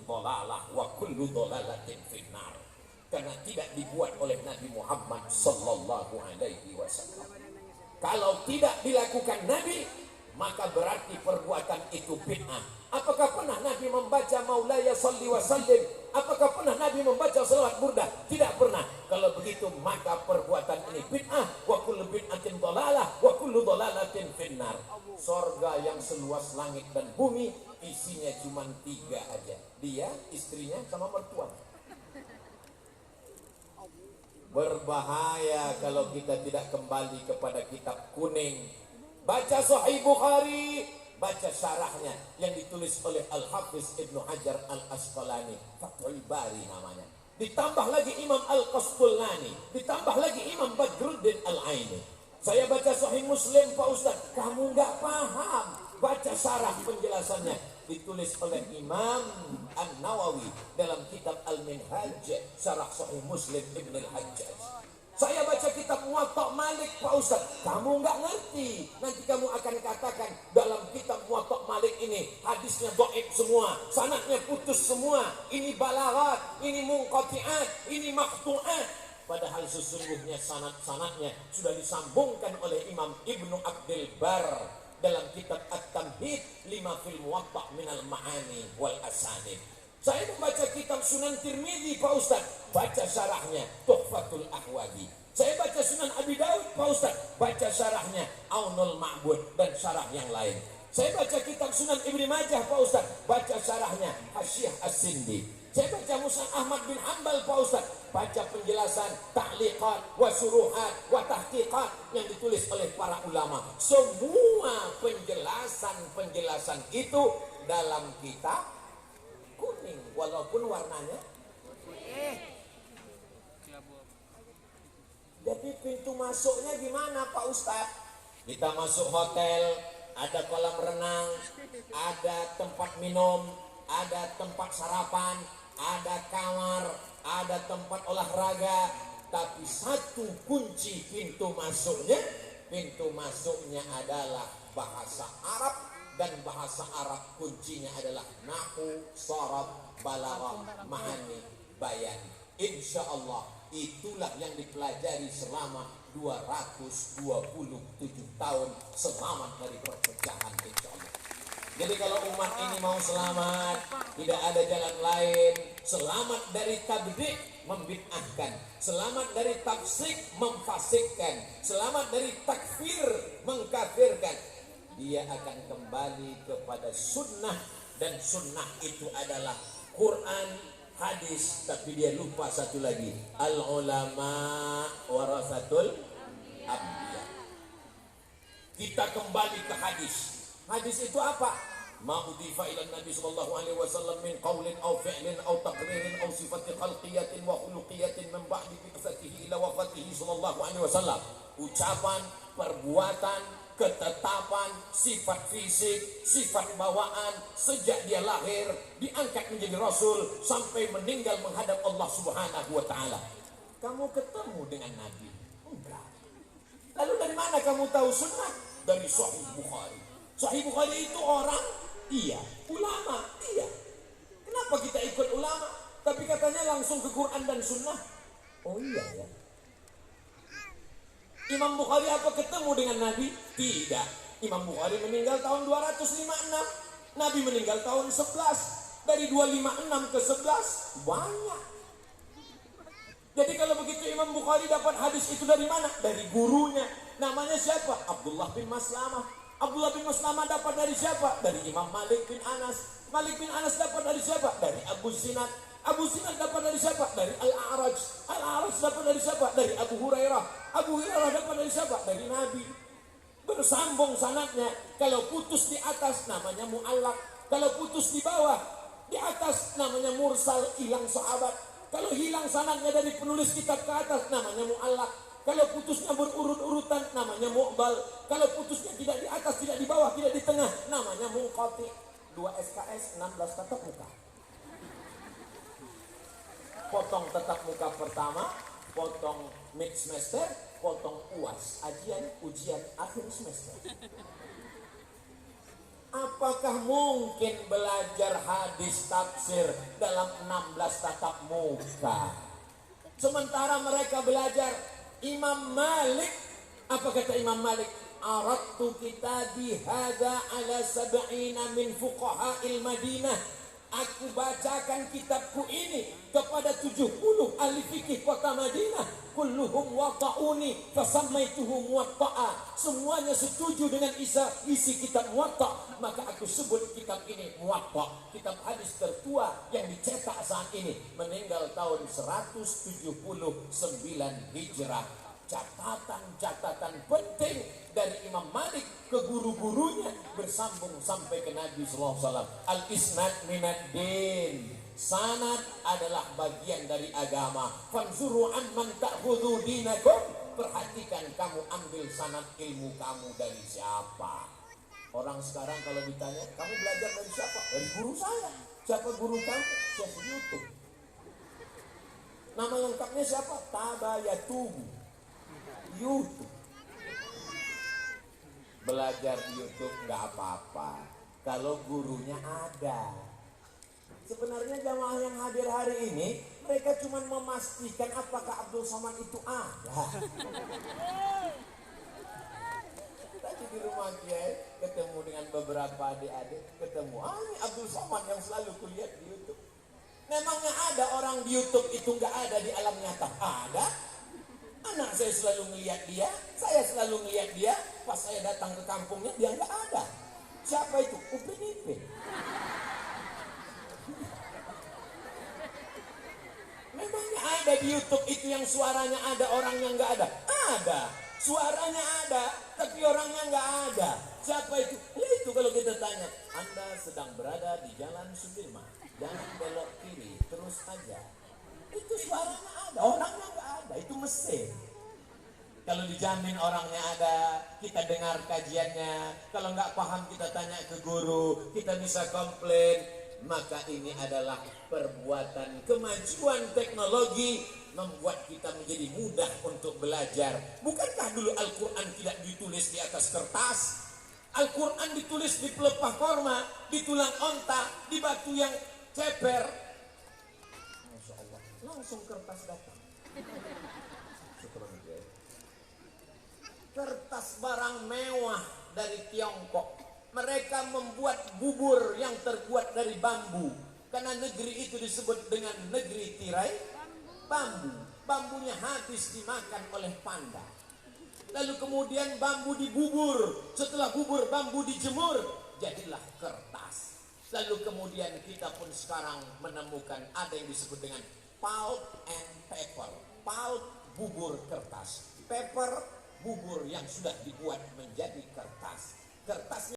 dhalalah wa kullu dhalalatin finnar. Karena tidak dibuat oleh Nabi Muhammad sallallahu alaihi wasallam. Kalau tidak dilakukan Nabi, maka berarti perbuatan itu bid'ah. Apakah pernah Nabi membaca Maulaya salli wa sallim? Apakah pernah Nabi membaca salawat burdah? Tidak pernah. Kalau begitu maka perbuatan ini bid'ah. Wa kullu bid'atin dhalalah wa kullu dhalalatin finnar. Sorga yang seluas langit dan bumi isinya cuma 3 aja. Dia, istrinya, sama mertua. Berbahaya kalau kita tidak kembali kepada kitab kuning. Baca Sahih Bukhari, baca syarahnya yang ditulis oleh Al-Hafiz Ibnu Hajar Al-Asqalani, Fathul Bari namanya. Ditambah lagi Imam Al-Qasqalani, ditambah lagi Imam Badruddin Al-Aini. Saya baca Sahih Muslim, Pak Ustaz, kamu nggak paham. Baca syarah penjelasannya, ditulis oleh Imam An-Nawawi dalam kitab Al-Minhaj, syarah Sahih Muslim Ibn Al-Hajjaj. Saya baca kitab Muwatta Malik, Pak Ustaz, kamu nggak ngerti. Nanti kamu akan katakan dalam kitab Muwatta Malik ini hadisnya dhaif semua, sanadnya putus semua, ini balaghat, ini munqati'at, ini maqtu'at. Padahal sesungguhnya sanad-sanadnya sudah disambungkan oleh Imam Ibnu Abdul Bar dalam kitab At-Tamhid lima fil Muwatta minal ma'ani wal asanid. Saya membaca kitab Sunan Tirmidzi, Pak Ustaz, baca syarahnya Tuhfatul Ahwadi. Saya baca Sunan Abi Daud, Pak Ustaz, baca syarahnya Aunul Ma'bud dan syarah yang lain. Saya baca kitab Sunan Ibnu Majah, Pak Ustaz, baca syarahnya Hasyiah As-Sindi. Saya baca Musnad Ahmad bin Hanbal, Pak Ustaz, baca penjelasan ta'liqat wa suruhat wa tahqiqat yang ditulis oleh para ulama. Semua penjelasan itu dalam kitab kuning, walaupun warnanya. Jadi pintu masuknya gimana, Pak Ustaz? Kita masuk hotel, ada kolam renang, ada tempat minum, ada tempat sarapan, ada kamar, ada tempat olahraga. Tapi satu kunci pintu masuknya adalah bahasa Arab. Dan bahasa Arab kuncinya adalah nahu, sharaf, balaghah, ma'ani, bayan. Insya Allah itulah yang dipelajari selama 227 tahun selamat dari perpecahan, insya Allah. Jadi kalau umat ini mau selamat, tidak ada jalan lain. Selamat dari tabdik, membid'ahkan. Selamat dari tafsik, memfasikkan. Selamat dari takfir, mengkafirkan. Dia akan kembali kepada sunnah, dan sunnah itu adalah Quran, hadis. Tapi dia lupa satu lagi, al ulama warasatul anbiya. Kita kembali ke hadis. Hadis itu apa? Ma udifa ila Nabi sallallahu alaihi wasallam min qaulin aw fi'lin aw taqririn aw sifati khalqiyatin wa khuluqiyatin min ba'di bi'tsatihi ila wafatihi sallallahu alaihi wasallam. Ucapan, perbuatan, ketetapan, sifat fisik, sifat bawaan sejak dia lahir, diangkat menjadi Rasul sampai meninggal menghadap Allah Subhanahu wa ta'ala. Kamu ketemu dengan Nabi? Enggak. Lalu dari mana kamu tahu sunnah? Dari Sahih Bukhari. Sahih Bukhari itu orang? Iya. Ulama? Iya. Kenapa kita ikut ulama? Tapi katanya langsung ke Quran dan sunnah? Oh iya ya. Imam Bukhari apa ketemu dengan Nabi? Tidak. Imam Bukhari meninggal tahun 256. Nabi meninggal tahun 11. Dari 256 ke 11 banyak. Jadi kalau begitu Imam Bukhari dapat hadis itu dari mana? Dari gurunya. Namanya siapa? Abdullah bin Maslamah. Abdullah bin Maslamah dapat dari siapa? Dari Imam Malik bin Anas. Malik bin Anas dapat dari siapa? Dari Abu Zinad. Abu Zinad dapat dari siapa? Dari Al-A'raj. Al-A'raj dapat dari siapa? Dari Abu Hurairah. Abu Hurairah dapat dari siapa? Dari Nabi. Bersambung sanadnya. Kalau putus di atas namanya mu'allaq. Kalau putus di bawah, di atas namanya mursal, hilang sahabat. Kalau hilang sanadnya dari penulis kitab ke atas namanya mu'allaq. Kalau putusnya berurut-urutan namanya mu'bal. Kalau putusnya tidak di atas, tidak di bawah, tidak di tengah namanya munqati. 2 SKS 16 tatap muka. Potong tetap muka pertama, potong mid semester, potong UAS, ujian akhir semester. Apakah mungkin belajar hadis tafsir dalam 16 tatap muka? Sementara mereka belajar Imam Malik. Apa kata Imam Malik? Aradtu kitabi hadza ala sab'ina min fuqaha'il Madinah. Aku bacakan kitabku ini kepada 70 ahli fikih kota Madinah. Kulluhum wata'uni fasammaituhu muwatta'a. Semuanya setuju dengan isi kitab Muwatta, maka aku sebut kitab ini Muwatta. Kitab hadis tertua yang dicetak saat ini, meninggal tahun 179 Hijrah. Catatan-catatan penting dari Imam Malik ke guru-gurunya bersambung sampai ke Nabi sallallahu alaihi wasallam. Al-isnad minad din. Sanad adalah bagian dari agama. Fanzuru amman ta'khudhu dinakum. Perhatikan kamu ambil sanad ilmu kamu dari siapa. Orang sekarang kalau ditanya, kamu belajar dari siapa? Dari guru saya. Siapa guru kamu? Syekh YouTube. Nama lengkapnya siapa? Tabayatubu. YouTube. Belajar di YouTube nggak apa-apa kalau gurunya ada. Sebenarnya jamaah yang hadir hari ini, mereka cuma memastikan apakah Abdul Somad itu ada. Tadi di rumah Kiai ketemu dengan beberapa adik-adik, ketemu ini Abdul Somad yang selalu kulihat di YouTube. Memangnya ada orang di YouTube itu nggak ada di alam nyata? Ada. Anak saya selalu ngelihat dia, saya selalu ngelihat dia. Pas saya datang ke kampungnya, dia nggak ada. Siapa itu? Upin Ipin. Memangnya ada di YouTube itu yang suaranya ada, orangnya nggak ada? Ada. Suaranya ada, tapi orangnya nggak ada. Siapa itu? Itu kalau kita tanya, Anda sedang berada di Jalan Sudirman, jangan belok kiri, terus aja. Itu suaranya ada, orangnya nggak ada. Itu mesin. Kalau dijamin orangnya ada, kita dengar kajiannya. Kalau nggak paham kita tanya ke guru, kita bisa komplain. Maka ini adalah perbuatan kemajuan teknologi membuat kita menjadi mudah untuk belajar. Bukankah dulu Al-Quran tidak ditulis di atas kertas? Al-Quran ditulis di pelepah korma, di tulang onta, di batu yang ceper. Masya Allah, langsung kertas datang. Kertas barang mewah dari Tiongkok. Mereka membuat bubur yang terbuat dari bambu. Karena negeri itu disebut dengan negeri tirai bambu. Bambunya habis dimakan oleh panda. Lalu kemudian bambu dibubur. Setelah bubur bambu dijemur, jadilah kertas. Lalu kemudian kita pun sekarang menemukan ada yang disebut dengan pulp and paper. Pulp, bubur kertas. Paper, bubur yang sudah dibuat menjadi kertas. Kertasnya